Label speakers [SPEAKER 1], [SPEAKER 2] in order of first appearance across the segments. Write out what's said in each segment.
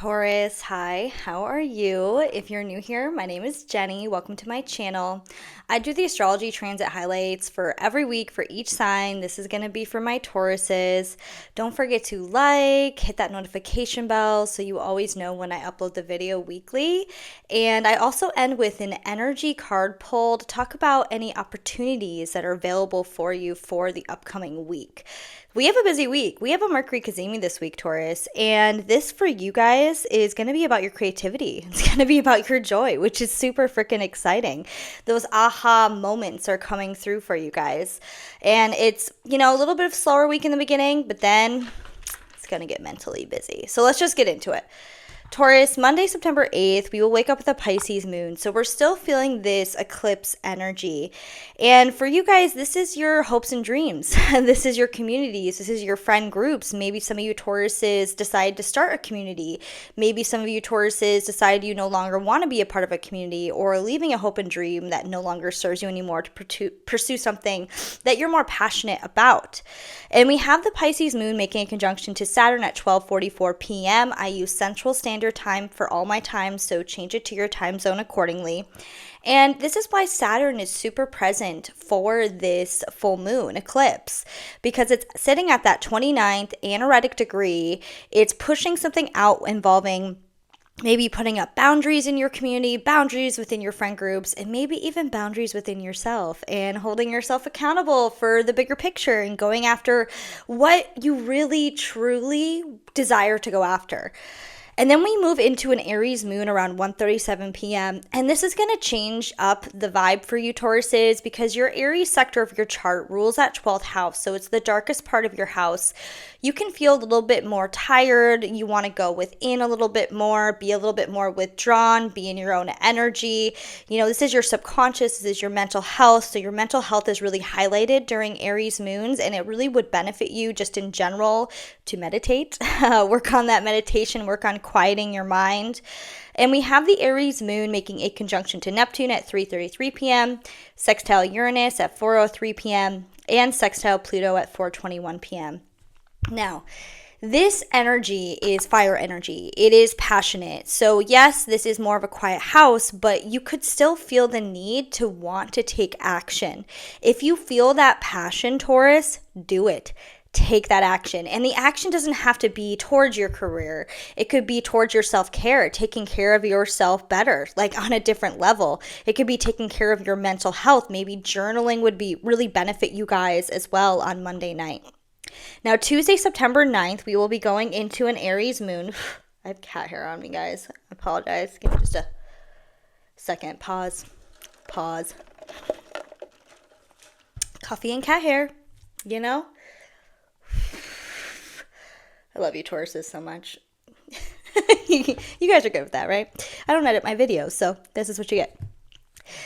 [SPEAKER 1] Taurus, hi, how are you? If you're new here, my name is Jenny. Welcome to my channel. I do the astrology transit highlights for every week for each sign. This is going to be for my Tauruses. Don't forget to hit that notification bell so you always know when I upload the video weekly. And I also end with an energy card pull to talk about any opportunities that are available for you for the upcoming week. We have a busy week. We have a Mercury Cazimi this week, Taurus, and this for you guys is going to be about your creativity. It's going to be about your joy, which is super freaking exciting. Those aha moments are coming through for you guys. And it's, a little bit of slower week in the beginning, but then it's going to get mentally busy. So let's just get into it. Taurus, Monday, September 8th, we will wake up with a Pisces moon. So we're still feeling this eclipse energy. And for you guys, this is your hopes and dreams. This is your communities. This is your friend groups. Maybe some of you Tauruses decide to start a community. Maybe some of you Tauruses decide you no longer want to be a part of a community or leaving a hope and dream that no longer serves you anymore to pursue something that you're more passionate about. And we have the Pisces moon making a conjunction to Saturn at 12:44 p.m. I use Central Standard Time for all my times, so change it to your time zone accordingly. And this is why Saturn is super present for this full moon eclipse, because it's sitting at that 29th anaretic degree. It's pushing something out involving maybe putting up boundaries in your community, boundaries within your friend groups, and maybe even boundaries within yourself, and holding yourself accountable for the bigger picture and going after what you really, truly desire to go after. And then we move into an Aries moon around 1:37 p.m. And this is going to change up the vibe for you Tauruses because your Aries sector of your chart rules that 12th house. So it's the darkest part of your house. You can feel a little bit more tired. You want to go within a little bit more, be a little bit more withdrawn, be in your own energy. This is your subconscious. This is your mental health. So your mental health is really highlighted during Aries moons, and it really would benefit you just in general to meditate, work on that meditation, work on quieting your mind. And we have the Aries moon making a conjunction to Neptune at 3:33 p.m., sextile Uranus at 4:03 p.m., and sextile Pluto at 4:21 p.m. Now, this energy is fire energy. It is passionate. So yes, this is more of a quiet house, but you could still feel the need to want to take action. If you feel that passion, Taurus, do it. Take that action. And the action doesn't have to be towards your career. It could be towards your self-care, taking care of yourself better, like on a different level. It could be taking care of your mental health. Maybe journaling would be really benefit you guys as well on Monday night. Now, Tuesday, September 9th, we will be going into an Aries moon. I have cat hair on me, guys. I apologize. Give me just a second. Pause. Coffee and cat hair, I love you, Tauruses, so much. You guys are good with that, right? I don't edit my videos, so this is what you get.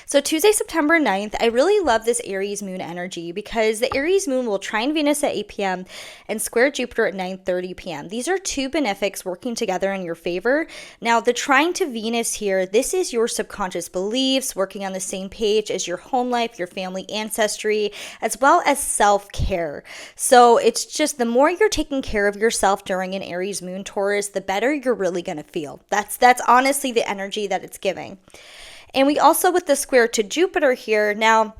[SPEAKER 1] So Tuesday, September 9th, I really love this Aries moon energy because the Aries moon will trine Venus at 8 p.m. and square Jupiter at 9:30 p.m. These are two benefics working together in your favor. Now, the trine to Venus here, this is your subconscious beliefs, working on the same page as your home life, your family ancestry, as well as self-care. So it's just the more you're taking care of yourself during an Aries moon, Taurus, the better you're really going to feel. That's honestly the energy that it's giving. And we also, with the square to Jupiter here, now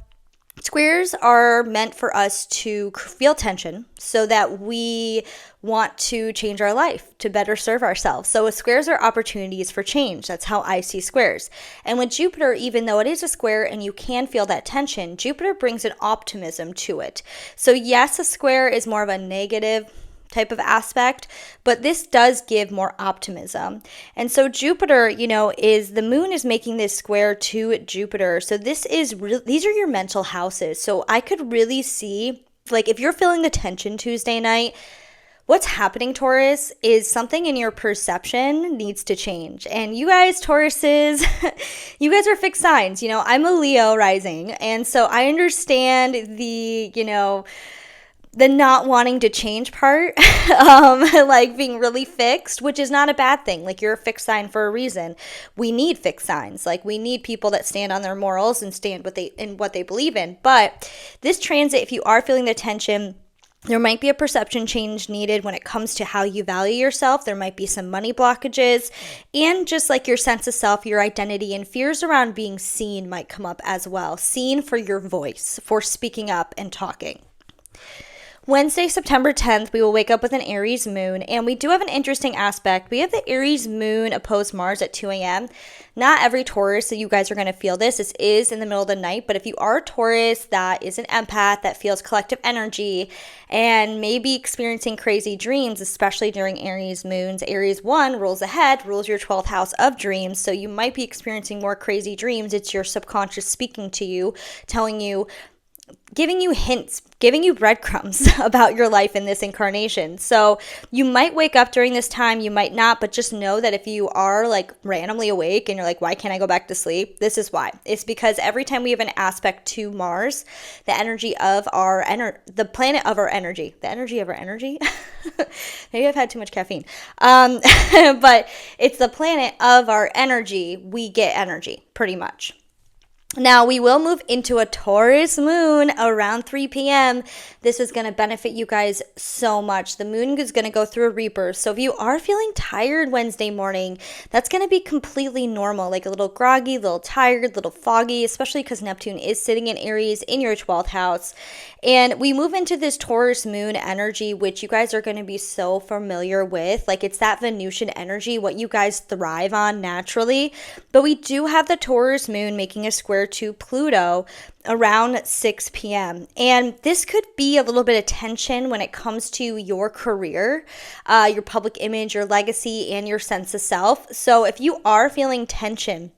[SPEAKER 1] squares are meant for us to feel tension so that we want to change our life to better serve ourselves. So squares are opportunities for change. That's how I see squares. And with Jupiter, even though it is a square and you can feel that tension, Jupiter brings an optimism to it. So yes, a square is more of a negative type of aspect, but this does give more optimism. And so Jupiter, is the moon is making this square to Jupiter. So these are your mental houses. So I could really see, like, if you're feeling the tension Tuesday night, what's happening, Taurus, is something in your perception needs to change. And you guys, Tauruses, you guys are fixed signs. I'm a Leo rising, and so I understand the not wanting to change part, like being really fixed, which is not a bad thing. Like, you're a fixed sign for a reason. We need fixed signs. Like, we need people that stand on their morals and stand in what they believe in. But this transit, if you are feeling the tension, There might be a perception change needed when it comes to how you value yourself. There might be some money blockages, and just like your sense of self, your identity, and fears around being seen might come up as well. Seen for your voice, for speaking up and talking. Wednesday, September 10th, we will wake up with an Aries moon, and we do have an interesting aspect. We have the Aries moon opposed Mars at 2 a.m. Not every Taurus, so you guys are going to feel this. This is in the middle of the night, but if you are a Taurus that is an empath, that feels collective energy, and maybe experiencing crazy dreams, especially during Aries moons, Aries 1 rules ahead, rules your 12th house of dreams, so you might be experiencing more crazy dreams. It's your subconscious speaking to you, telling you, giving you hints, giving you breadcrumbs about your life in this incarnation. So you might wake up during this time, you might not, but just know that if you are like randomly awake and you're like, why can't I go back to sleep? This is why. It's because every time we have an aspect to Mars, the energy of our the planet of our energy, the energy of our energy. Maybe I've had too much caffeine. But it's the planet of our energy. We get energy pretty much. Now, we will move into a Taurus moon around 3 p.m. This is going to benefit you guys so much. The moon is going to go through a rebirth. So if you are feeling tired Wednesday morning, that's going to be completely normal, like a little groggy, a little tired, a little foggy, especially because Neptune is sitting in Aries in your 12th house. And we move into this Taurus moon energy, which you guys are going to be so familiar with. Like, it's that Venusian energy, what you guys thrive on naturally. But we do have the Taurus moon making a square to Pluto around 6 p.m. And this could be a little bit of tension when it comes to your career, your public image, your legacy, and your sense of self. So if you are feeling tension,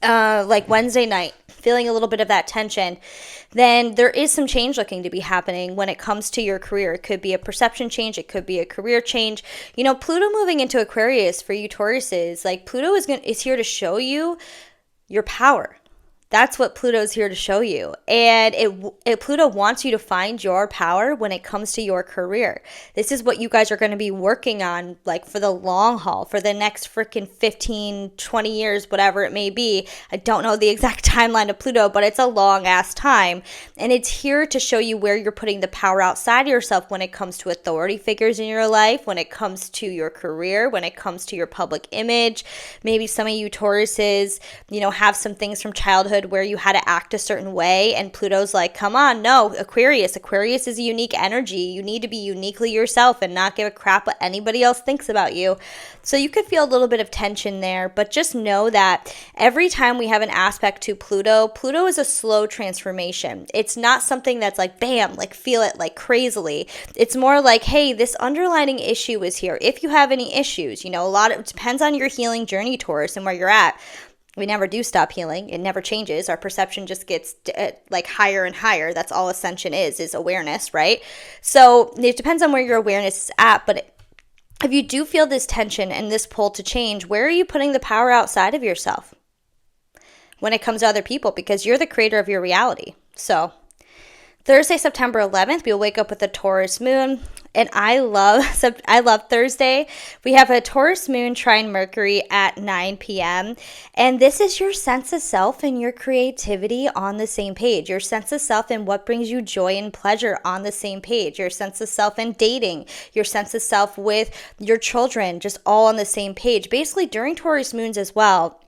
[SPEAKER 1] like Wednesday night, feeling a little bit of that tension, then there is some change looking to be happening when it comes to your career. It could be a perception change. It could be a career change. You know, Pluto moving into Aquarius for you Tauruses, like Pluto is here to show you your power. That's what Pluto's here to show you. And Pluto wants you to find your power when it comes to your career. This is what you guys are going to be working on, like for the long haul, for the next freaking 15, 20 years, whatever it may be. I don't know the exact timeline of Pluto, but it's a long ass time. And it's here to show you where you're putting the power outside of yourself when it comes to authority figures in your life, when it comes to your career, when it comes to your public image. Maybe some of you Tauruses, have some things from childhood where you had to act a certain way, and Pluto's like, come on, no, Aquarius is a unique energy. You need to be uniquely yourself and not give a crap what anybody else thinks about you. So you could feel a little bit of tension there, but just know that every time we have an aspect to Pluto is a slow transformation. It's not something that's like, bam, like feel it like crazily. It's more like, hey, this underlying issue is here. If you have any issues, it depends on your healing journey, Taurus, and where you're at. We never do stop healing. It never changes. Our perception just gets like higher and higher. That's all ascension is awareness, right? So it depends on where your awareness is at. But if you do feel this tension and this pull to change, where are you putting the power outside of yourself when it comes to other people? Because you're the creator of your reality. So Thursday, September 11th, we'll wake up with a Taurus moon. And I love Thursday. We have a Taurus moon trine Mercury at 9 p.m. And this is your sense of self and your creativity on the same page. Your sense of self and what brings you joy and pleasure on the same page. Your sense of self in dating. Your sense of self with your children, just all on the same page. Basically, during Taurus moons as well,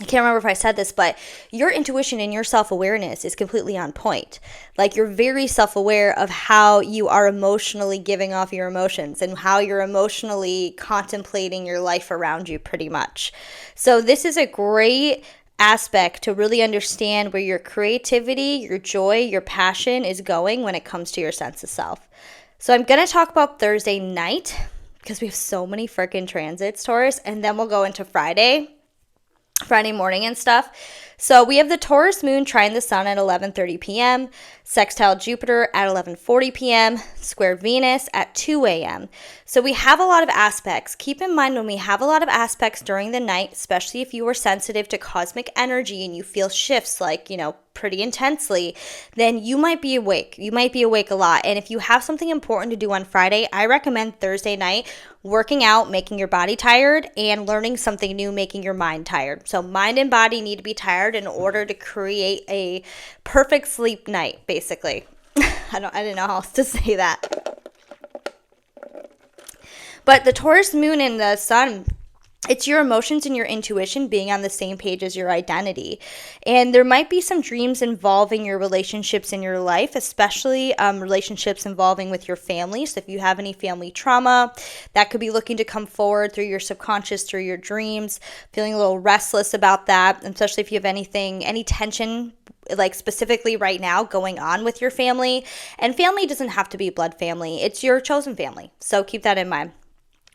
[SPEAKER 1] I can't remember if I said this, but your intuition and your self-awareness is completely on point. Like, you're very self-aware of how you are emotionally giving off your emotions and how you're emotionally contemplating your life around you pretty much. So this is a great aspect to really understand where your creativity, your joy, your passion is going when it comes to your sense of self. So I'm going to talk about Thursday night because we have so many freaking transits, Taurus, and then we'll go into Friday morning and stuff. So we have the Taurus moon trine the sun at 11:30 p.m., sextile Jupiter at 11:40 p.m., square Venus at 2 a.m. So we have a lot of aspects. Keep in mind when we have a lot of aspects during the night, especially if you are sensitive to cosmic energy and you feel shifts like, pretty intensely, then you might be awake. You might be awake a lot. And if you have something important to do on Friday, I recommend Thursday night working out, making your body tired, and learning something new, making your mind tired. So mind and body need to be tired in order to create a perfect sleep night, basically. I didn't know how else to say that. But the Taurus moon and the sun, it's your emotions and your intuition being on the same page as your identity. And there might be some dreams involving your relationships in your life, especially relationships involving with your family. So if you have any family trauma, that could be looking to come forward through your subconscious, through your dreams, feeling a little restless about that, especially if you have any tension like specifically right now going on with your family. And family doesn't have to be blood family. It's your chosen family. So keep that in mind.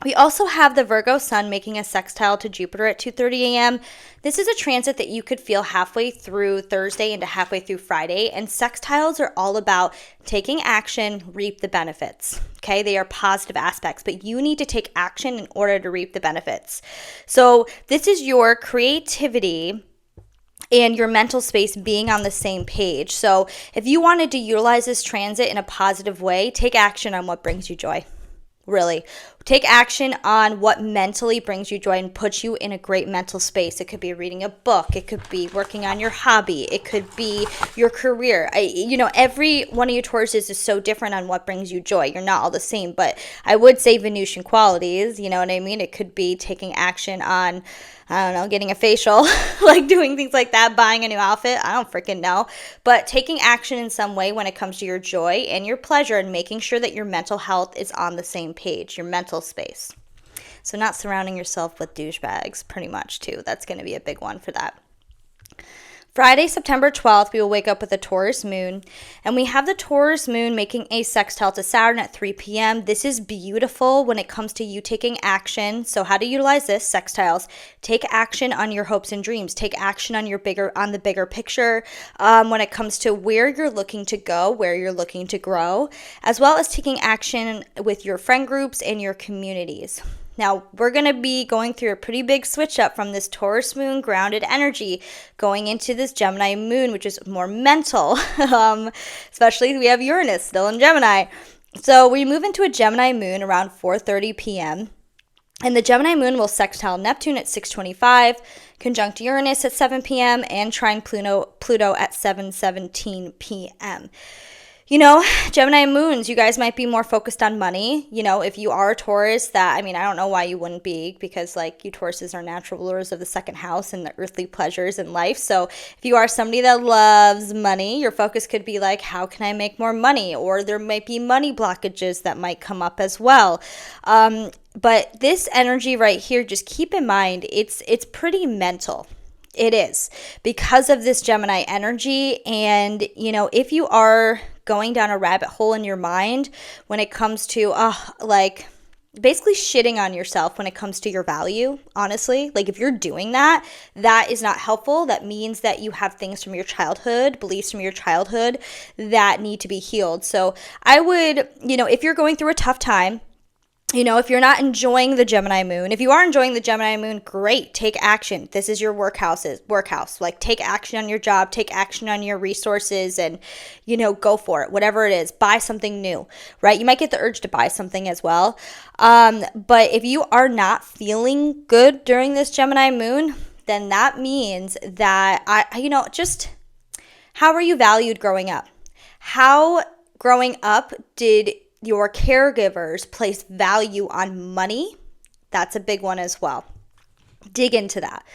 [SPEAKER 1] We also have the Virgo sun making a sextile to Jupiter at 2:30 a.m. This is a transit that you could feel halfway through Thursday into halfway through Friday. And sextiles are all about taking action, reap the benefits. Okay, they are positive aspects, but you need to take action in order to reap the benefits. So this is your creativity and your mental space being on the same page. So if you wanted to utilize this transit in a positive way, take action on what brings you joy. Really, take action on what mentally brings you joy and puts you in a great mental space. It could be reading a book. It could be working on your hobby. It could be your career. Every one of you Tauruses is so different on what brings you joy. You're not all the same, but I would say Venusian qualities, you know what I mean? It could be taking action on, I don't know, getting a facial, like doing things like that, buying a new outfit. I don't freaking know. But taking action in some way when it comes to your joy and your pleasure and making sure that your mental health is on the same page, your mental space. So not surrounding yourself with douchebags pretty much too. That's going to be a big one for that. Friday, September 12th, we will wake up with a Taurus moon, and we have the Taurus moon making a sextile to Saturn at 3 p.m. This is beautiful when it comes to you taking action. So how to utilize this, sextiles, take action on your hopes and dreams, take action on the bigger picture when it comes to where you're looking to go, where you're looking to grow, as well as taking action with your friend groups and your communities. Now, we're going to be going through a pretty big switch up from this Taurus moon grounded energy going into this Gemini moon, which is more mental, especially we have Uranus still in Gemini. So we move into a Gemini moon around 4:30 p.m., and the Gemini moon will sextile Neptune at 6:25, conjunct Uranus at 7 p.m., and trine Pluto at 7:17 p.m. Gemini moons, you guys might be more focused on money. If you are a Taurus, I don't know why you wouldn't be, because you Tauruses are natural rulers of the second house and the earthly pleasures in life. So if you are somebody that loves money, your focus could be how can I make more money? Or there might be money blockages that might come up as well. But this energy right here, just keep in mind, it's pretty mental. It is because of this Gemini energy. And, if you are going down a rabbit hole in your mind when it comes to, basically shitting on yourself when it comes to your value, honestly, if you're doing that, that is not helpful. That means that you have things from your childhood, beliefs from your childhood that need to be healed. So I would, if you're going through a tough time, if you're not enjoying the Gemini moon, if you are enjoying the Gemini moon, great, take action. This is your workhouse. Take action on your job, take action on your resources, and, go for it. Whatever it is, buy something new, right? You might get the urge to buy something as well. But if you are not feeling good during this Gemini moon, then that means that, how are you valued growing up? How growing up did your caregivers place value on money? That's a big one as well. Dig into that.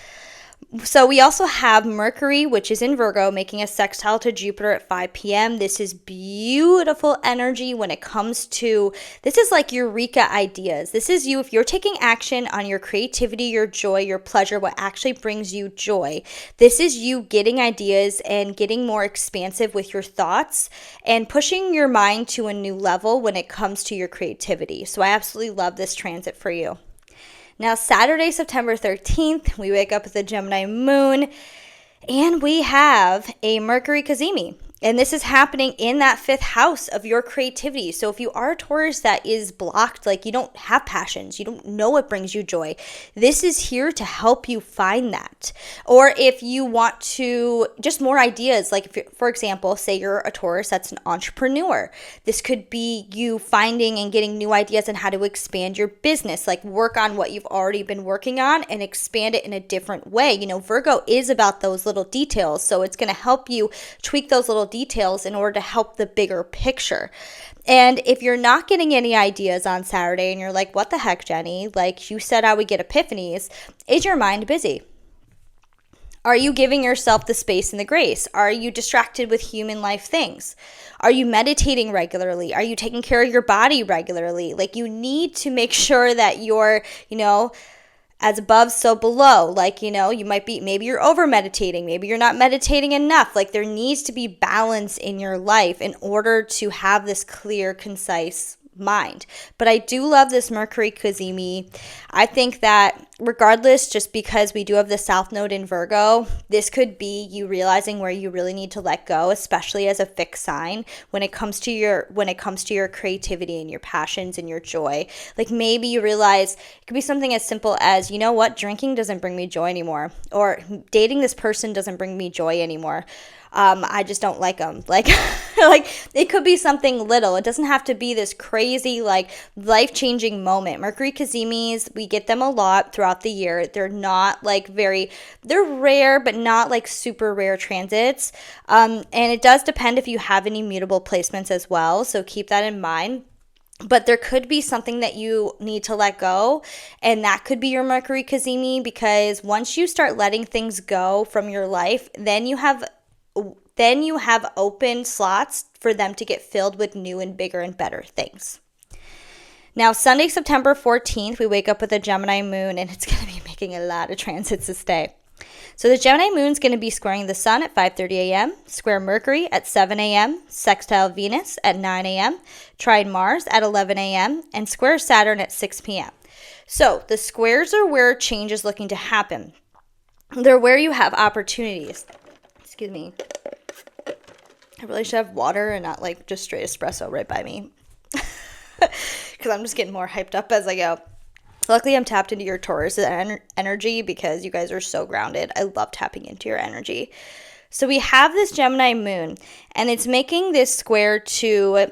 [SPEAKER 1] So we also have Mercury, which is in Virgo, making a sextile to Jupiter at 5 p.m. This is beautiful energy when it comes to, this is like eureka ideas. This is you, if you're taking action on your creativity, your joy, your pleasure, what actually brings you joy. This is you getting ideas and getting more expansive with your thoughts and pushing your mind to a new level when it comes to your creativity. So I absolutely love this transit for you. Now, Saturday, September 13th, we wake up with the Gemini moon, and we have a Mercury Cazimi. And this is happening in that fifth house of your creativity. So if you are a Taurus that is blocked, you don't have passions, you don't know what brings you joy, this is here to help you find that. Or if you want to, just more ideas, for example, say you're a Taurus that's an entrepreneur. This could be you finding and getting new ideas on how to expand your business, work on what you've already been working on and expand it in a different way. Virgo is about those little details. So it's going to help you tweak those little details in order to help the bigger picture. And if you're not getting any ideas on Saturday and you're like, what the heck, Jenny? Like you said I would get epiphanies. Is your mind busy? Are you giving yourself the space and the grace? Are you distracted with human life things? Are you meditating regularly? Are you taking care of your body regularly? Like you need to make sure that you're, as above, so below. Like, you might be, maybe you're over meditating. Maybe you're not meditating enough. Like there needs to be balance in your life in order to have this clear, concise mind. But I do love this Mercury Cazimi. I think that regardless, just because we do have the South Node in Virgo, this could be you realizing where you really need to let go, especially as a fixed sign when it comes to your creativity and your passions and your joy. Like maybe you realize it could be something as simple as, you know what, drinking doesn't bring me joy anymore, or dating this person doesn't bring me joy anymore. I just don't like them. Like it could be something little. It doesn't have to be this crazy, like life-changing moment. Mercury Cazimis, we get them a lot throughout the year. They're not like they're rare, but not like super rare transits. And it does depend if you have any mutable placements as well. So keep that in mind. But there could be something that you need to let go, and that could be your Mercury Cazimi, because once you start letting things go from your life, then you have open slots for them to get filled with new and bigger and better things. Now, Sunday, September 14th, we wake up with a Gemini moon, and it's going to be making a lot of transits this day. So the Gemini moon is going to be squaring the sun at 5:30 a.m., square Mercury at 7 a.m., sextile Venus at 9 a.m., trine Mars at 11 a.m., and square Saturn at 6 p.m. So the squares are where change is looking to happen. They're where you have opportunities. Excuse me. I really should have water and not like just straight espresso right by me. Because I'm just getting more hyped up as I go. Luckily, I'm tapped into your Taurus energy because you guys are so grounded. I love tapping into your energy. So we have this Gemini moon, and it's making this square to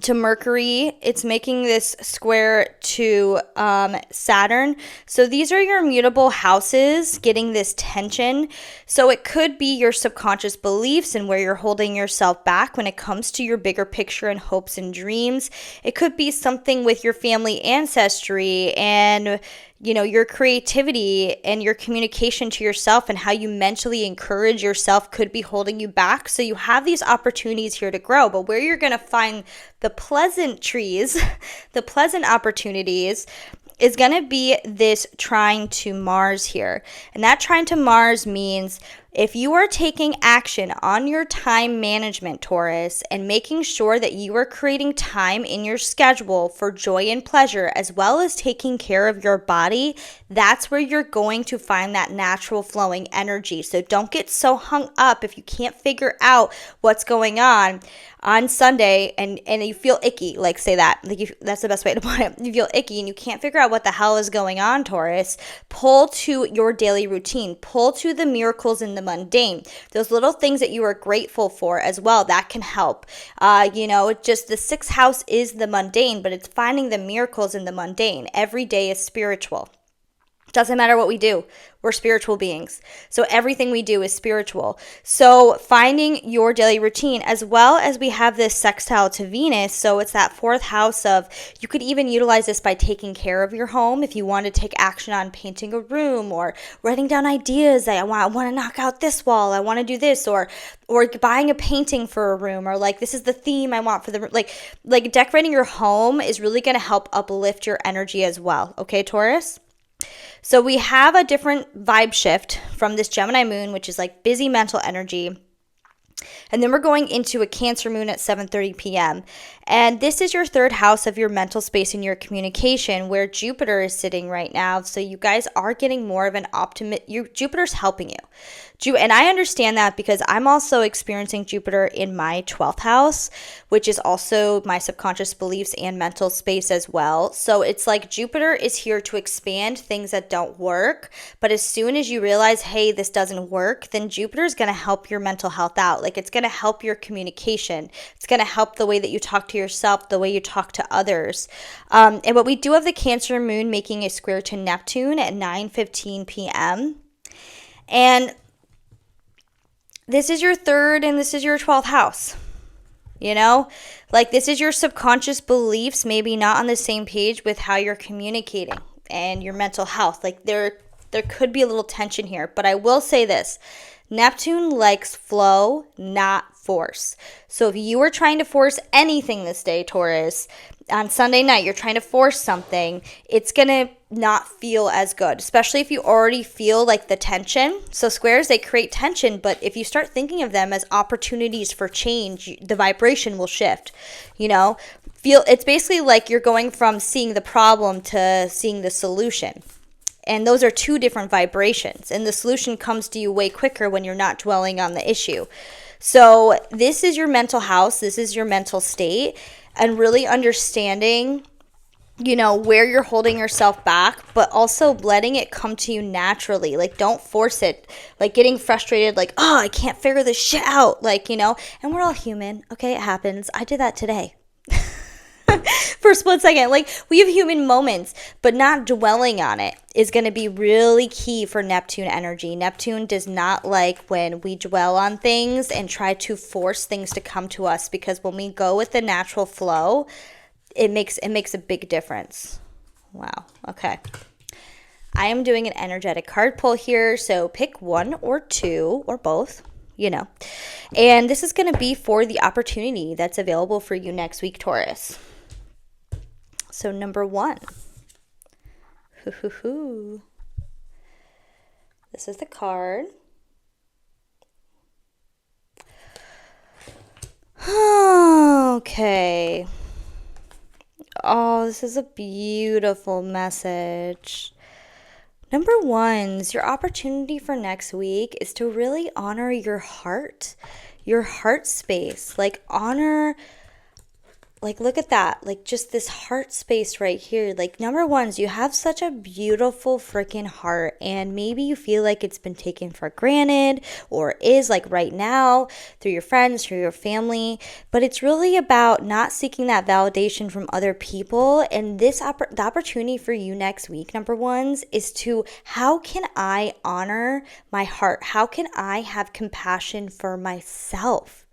[SPEAKER 1] Mercury. It's making this square to Saturn. So these are your mutable houses getting this tension. So it could be your subconscious beliefs and where you're holding yourself back when it comes to your bigger picture and hopes and dreams. It could be something with your family ancestry and your creativity and your communication to yourself and how you mentally encourage yourself could be holding you back. So you have these opportunities here to grow, but where you're going to find the pleasant trees, the pleasant opportunities is going to be this trine to Mars here. And that trine to Mars means if you are taking action on your time management, Taurus, and making sure that you are creating time in your schedule for joy and pleasure, as well as taking care of your body, that's where you're going to find that natural flowing energy. So don't get so hung up if you can't figure out what's going on Sunday and you feel icky, like say that. That's the best way to put it. You feel icky and you can't figure out what the hell is going on, Taurus. Pull to your daily routine. Pull to the miracles in the mundane. Those little things that you are grateful for as well, that can help. Just the sixth house is the mundane, but it's finding the miracles in the mundane. Every day is spiritual. Doesn't matter what we do. We're spiritual beings. So everything we do is spiritual. So finding your daily routine, as well as we have this sextile to Venus. So it's that fourth house of, you could even utilize this by taking care of your home. If you want to take action on painting a room or writing down ideas. I want to knock out this wall. I want to do this, or buying a painting for a room, or like, this is the theme I want for the room. Like decorating your home is really going to help uplift your energy as well. Okay, Taurus? So we have a different vibe shift from this Gemini moon, which is like busy mental energy. And then we're going into a Cancer moon at 7:30 p.m. And this is your third house of your mental space and your communication, where Jupiter is sitting right now. So you guys are getting more of an Jupiter's helping you. And I understand that because I'm also experiencing Jupiter in my 12th house, which is also my subconscious beliefs and mental space as well. So it's like Jupiter is here to expand things that don't work. But as soon as you realize, hey, this doesn't work, then Jupiter is going to help your mental health out. Like it's going to help your communication. It's going to help the way that you talk to yourself, the way you talk to others. But we do have the Cancer moon making a square to Neptune at 9:15 p.m. And this is your third and this is your 12th house. You know, like this is your subconscious beliefs, maybe not on the same page with how you're communicating and your mental health. Like there could be a little tension here, but I will say this. Neptune likes flow, not force. So if you were trying to force anything this day, Taurus, on Sunday night, you're trying to force something, it's going to not feel as good, especially if you already feel like the tension. So squares, they create tension, but if you start thinking of them as opportunities for change, the vibration will shift, you know? It's basically like you're going from seeing the problem to seeing the solution. And those are two different vibrations. And the solution comes to you way quicker when you're not dwelling on the issue. So this is your mental house. This is your mental state. And really understanding, you know, where you're holding yourself back, but also letting it come to you naturally. Like, don't force it. Like, getting frustrated, like, oh, I can't figure this shit out. Like, you know, and we're all human. Okay, it happens. I did that today. For a split second. Like, we have human moments, but not dwelling on it is going to be really key for Neptune energy. Neptune does not like when we dwell on things and try to force things to come to us, because when we go with the natural flow, it makes a big difference. Wow. Okay. I am doing an energetic card pull here, so pick one or two or both, you know. And this is going to be for the opportunity that's available for you next week, Taurus. So number one, this is the card. Okay. Oh, this is a beautiful message. Number ones, your opportunity for next week is to really honor your heart space. Like, honor, like, look at that. Like, just this heart space right here. Like, number ones, you have such a beautiful freaking heart, and maybe you feel like it's been taken for granted, or is, like, right now, through your friends, through your family. But it's really about not seeking that validation from other people. And the opportunity for you next week, number ones, is to, how can I honor my heart? How can I have compassion for myself?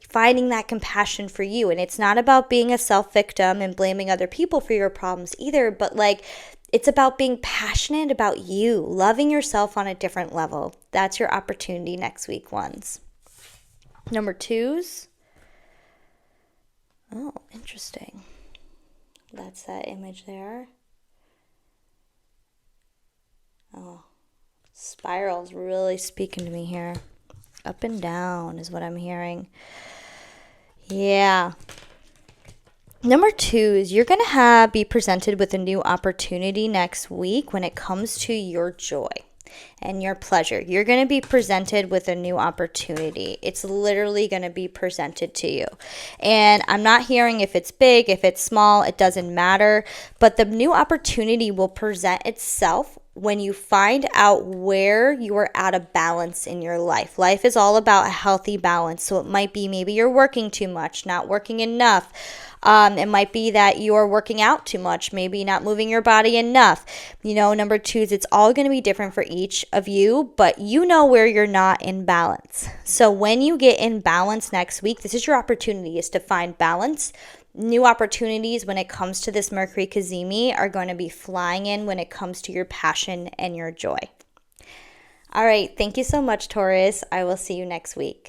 [SPEAKER 1] Finding that compassion for you. And it's not about being a self-victim and blaming other people for your problems either, but like, it's about being passionate about you, loving yourself on a different level. That's your opportunity next week, ones. Number twos. Oh, interesting. That's that image there. Oh, spirals really speaking to me here. Up and down is what I'm hearing. Yeah. Number two is you're going to be presented with a new opportunity next week when it comes to your joy and your pleasure. You're going to be presented with a new opportunity. It's literally going to be presented to you. And I'm not hearing if it's big, if it's small, it doesn't matter. But the new opportunity will present itself when you find out where you are out of balance in your life. Life is all about a healthy balance. So it might be maybe you're working too much, not working enough. It might be that you're working out too much, maybe not moving your body enough. You know, number two is it's all going to be different for each of you, but you know where you're not in balance. So when you get in balance next week, this is your opportunity, is to find balance. New opportunities when it comes to this Mercury Cazimi are going to be flying in when it comes to your passion and your joy. All right. Thank you so much, Taurus. I will see you next week.